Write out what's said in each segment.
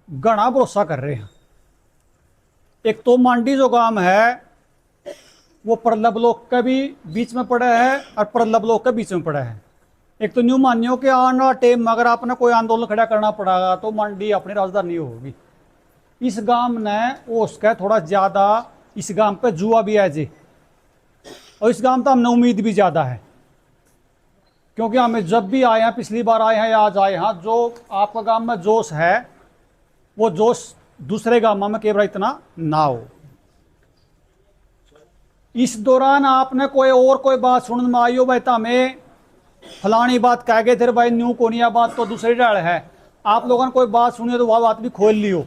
घना भरोसा कर रहे हैं। एक तो मांडी जो गांव है वो प्रल्लभ लोक के भी बीच में पड़ा है और प्रल्लभ लोक के बीच में पड़ा है। एक तो न्यू मानियो कि आने वाला टाइम में अगर आपने कोई आंदोलन खड़ा करना पड़ेगा तो मंडी अपनी राजधानी होगी। इस गांव ने वो उसका थोड़ा ज्यादा, इस गांव पे जुआ भी है जी, और इस गांव तो हमने उम्मीद भी ज्यादा है, क्योंकि हमें जब भी आए हैं, पिछली बार आए हैं या आज आए हैं, जो आपका गांव में जोश है वो जोश दूसरे गांव में केवल इतना ना हो। इस दौरान आपने कोई बात सुनने में आई हो भाई, तो हमें फलानी बात कह गए थे भाई, न्यू कोनिया बात तो दूसरी डाल है। आप लोगों ने कोई बात सुनी हो तो वह बात भी खोल लियो।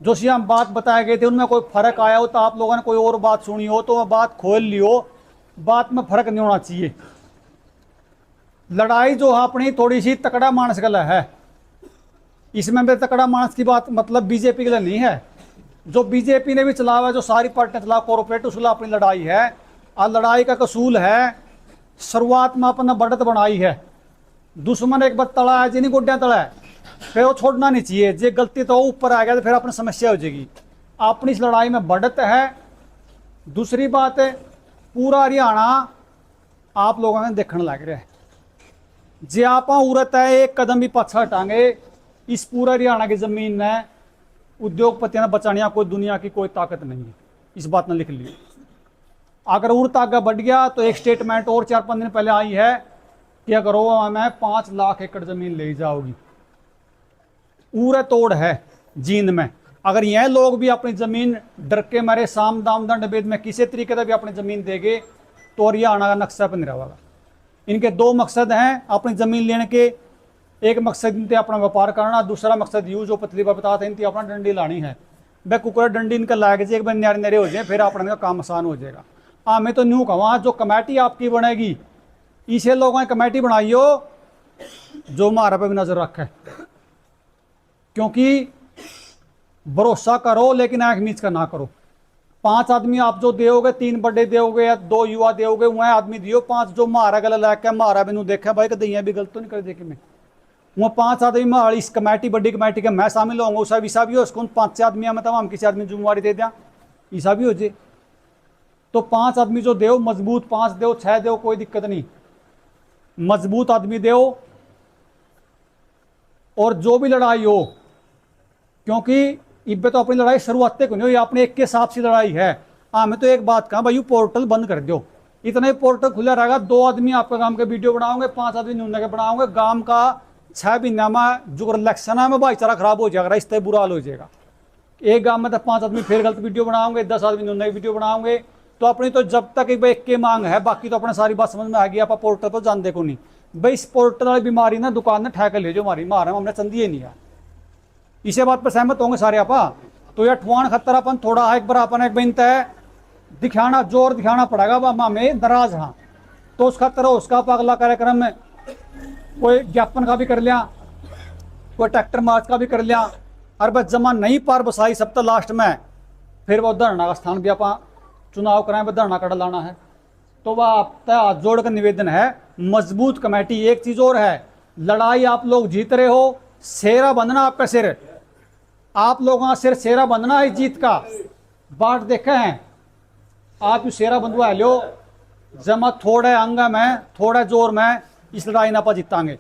जो सी हम बात बताए गए थे उनमें कोई फर्क आया हो तो आप लोगों ने कोई और बात सुनी हो तो वह बात खोल लियो। बात में फर्क नहीं होना चाहिए। लड़ाई जो है अपनी थोड़ी सी तकड़ा मानस के लिए है। इसमें मेरे तकड़ा मानस की बात मतलब बीजेपी के लिए नहीं है। जो बीजेपी ने भी चला हुआ, जो सारी पार्टियां चला कॉर्पोरेट, उसके लिए अपनी लड़ाई है। और लड़ाई का कसूल है शुरुआत में अपना बढ़त बनाई है। दुश्मन एक बार तड़ा है जिन्हीं गोड्या तड़ा है, फिर वो छोड़ना नहीं चाहिए। जे गलती तो ऊपर आ गया तो फिर अपनी समस्या हो जाएगी। अपनी इस लड़ाई में बढ़त है। दूसरी बात है, पूरा हरियाणा आप लोगों ने देखने लग रहा है। जे आप उरत है एक कदम भी पाछा हटाएंगे, इस पूरा हरियाणा की जमीन ने उद्योगपतियों ने बचाने कोई दुनिया की कोई ताकत नहीं है। इस बात ने लिख लिया। अगर उड़ता आगे बढ़ गया तो एक स्टेटमेंट और 4-5 दिन पहले आई है कि अगर वो मैं 5 लाख एकड़ जमीन ले जाओगी। पूरा तोड़ है जींद में। अगर यह लोग भी अपनी जमीन डर के मारे साम दाम दंड भेद में किसी तरीके से भी अपनी जमीन देंगे तो हरियाणा का नक्शा पर नहीं रहेगा। इनके 2 मकसद हैं अपनी जमीन लेने के। एक मकसद इनते अपना व्यापार करना, दूसरा मकसद यूँ जो पतली बात बताते इनकी अपना डंडी लानी है। वह कुकर डंडी इनका लाग जाए, एक बार न्यारे न्यारे हो जाए, फिर अपने का काम आसान हो जाएगा। हाँ, मैं तो न्यू कहूँ जो कमेटी आपकी बनेगी इसे लोगों ने कमेटी बनाइयो जो हमारा पे भी नजर रखे। क्योंकि भरोसा करो लेकिन आंख मीच कर ना करो। 5 आदमी आप जो दोगे, 3 बड़े दोगे या 2 युवा दोगे, वह आदमी दियो। 5 जो मारा गला लैके मारा मैनू देखा भाई कदइया भी गलत तो नहीं कर देखे मैं वह 5 आदमी में इस कमेटी बड़ी कमेटी के मैं शामिल होंगे। उसा विसा भी हो उसको 5 आदमी मतलब हम किसी आदमी जिम्मेवारी दे दिया ईसा भी हो जाए। तो 5 आदमी जो दो मजबूत, 5 दो 6 दो कोई दिक्कत नहीं, मजबूत आदमी दो। और जो भी लड़ाई हो, क्योंकि इब्बे तो अपनी लड़ाई शुरुआत को नहीं हो, ये अपने एक के हिसाब से लड़ाई है। हाँ, मैं तो एक बात कहा भाई, पोर्टल बंद कर दो। इतना ही पोर्टल खुला रहेगा, 2 आदमी आपका गांव के वीडियो बनाओगे, 5 आदमी न्यून के बनाओगे, गांव का 6 महीना में जो इलेक्शन है में भाईचारा खराब हो जाएगा, रिश्ते बुरा हाल हो जाएगा। एक गांव में तो 5 आदमी फिर गलत वीडियो बनाओगे, 10 आदमी न्यून की वीडियो बनाओगे। तो अपनी तो जब तक एक के मांग है, बाकी तो अपने सारी बात समझ में आ गई। आप पोर्टल पर जानते को नहीं भाई, इस पोर्टल वाली बीमारी ना दुकान ने ठेका ले जो हमारी मार हमने चंदी नहीं है। इसे बात पर सहमत होंगे सारे आपा। तो यह ठुआन खतर अपन थोड़ा एक बार अपन एक बिनता है दिखाना, जोर दिखाना पड़ेगा बाबा में नाराज। हाँ, तो उसका तरह उसका अगला कार्यक्रम में कोई ज्ञापन का भी कर लिया, कोई ट्रैक्टर मार्च का भी कर लिया। और बस जमा नहीं पार बसाई सब तो लास्ट में फिर वो धरना का स्थान भी आप चुनाव कराएं, वह धरना कर लाना है। तो वह आपका हाथ जोड़ कर निवेदन है, मजबूत कमेटी। एक चीज और है, लड़ाई आप लोग जीत रहे हो, सेरा बंधना आपका सिर, आप लोगों का सिर सेरा बंधना है जीत का। बाट देखे हैं आप सेरा बंधवा लो, जमा थोड़े अंगा में थोड़ा जोर में इस लड़ाई ना पा जीतांगे।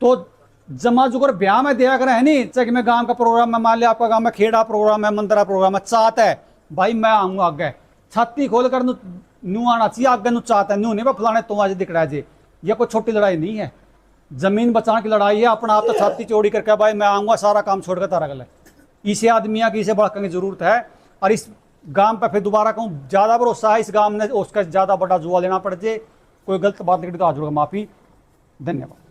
तो जमा जुगर ब्याह में दिया कर है नहीं, चाहे मैं गांव का प्रोग्राम में मान लिया, आपका गांव में खेड़ा प्रोग्राम है, मंदरा प्रोग्राम है, चाहता है भाई मैं आऊंगा आगे, छाती खोल कर नू आना चाहिए आगे, नू चाहता है नू नहीं फलाने तो आज दिख रहा है जी। यह कोई छोटी लड़ाई नहीं है, जमीन बचाने की लड़ाई है। अपना आप तो छाती चौड़ी करके भाई मैं आऊंगा, सारा काम छोड़कर तारा गल है। इसे आदमिया की इसे भड़कने की जरूरत है। और इस गांव पे फिर दोबारा कहूँ ज्यादा भरोसा है, इस गांव ने उसका ज्यादा बड़ा जुआ लेना पड़ जाए, कोई गलत बात निकली तो आज माफी। धन्यवाद।